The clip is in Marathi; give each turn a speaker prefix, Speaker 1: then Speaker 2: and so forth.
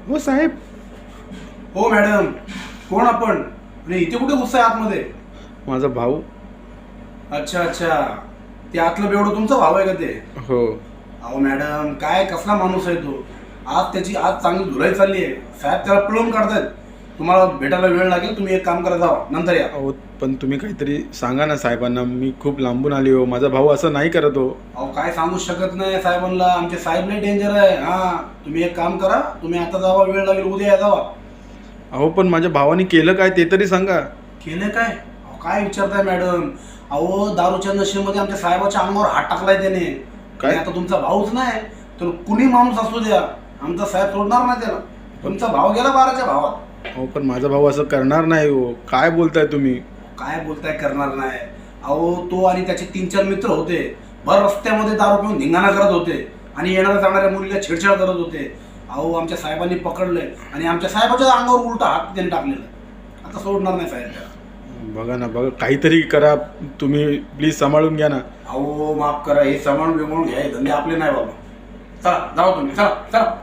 Speaker 1: हो साहेब.
Speaker 2: हो मॅडम, कोण आपण आणि इथे कुठे गुस्सा आहे आतमध्ये?
Speaker 1: माझा भाऊ.
Speaker 2: अच्छा अच्छा, ते आतलं बेवडं तुमचा भाव आहे का ते?
Speaker 1: हो.
Speaker 2: अहो मॅडम, काय कसला माणूस आहे तो? आज त्याची चांगली धुलाई चालली आहे, साहेब त्याला पिळून काढतायत. तुम्हाला भेटायला वेळ लागेल, तुम्ही एक काम करा, जावा नंतर या.
Speaker 1: अहो पण तुम्ही काहीतरी सांगा ना साहेबांना, मी खूप लांबून आली हो. माझा भाऊ असं नाही करत हो.
Speaker 2: अहो काय सांगू शकत नाही साहेबांना, आमचे साहेब लय डेंजर आहे. हा, तुम्ही एक काम करा, तुम्ही आता जावा, वेळ लागेल उद्या या, जावा.
Speaker 1: अहो पण माझ्या भावाने केलं काय ते तरी सांगा.
Speaker 2: केलं काय? अहो काय विचारताय मॅडम? अहो दारूच्या नशेमध्ये आमच्या साहेबाच्या अंगावर हात टाकलाय त्याने.
Speaker 1: काय?
Speaker 2: आणि आता तुमचा भाऊच नाही तर कुणी माणूस असू द्या, आमचा साहेब सोडणार नाही त्याला. तुमचा भाव गेला 12च्या भावात.
Speaker 1: अहो पण माझा भाऊ असं करणार नाही हो. काय बोलताय तुम्ही?
Speaker 2: काय बोलताय करणार नाही? अहो तो आणि त्याचे 3-4 मित्र होते, भर रस्त्यामध्ये दारू पिऊन धिंगाणा करत होते आणि येणाऱ्या जाणाऱ्या मुलीला छेडछाड करत होते. अहो आमच्या साहेबांनी पकडलंय आणि आमच्या साहेबाच्या अंगावर उलटा हात त्यांनी टाकलेला. आता सोडणार नाही साहेब त्याला.
Speaker 1: बघा ना, बघा काहीतरी करा तुम्ही, प्लीज सांभाळून घ्या ना.
Speaker 2: अहो माफ करा, हे सांभाळून बिमाळून घ्या, हे धंदे आपले नाही बाबा. चला जाऊ तुम्ही, चला चला.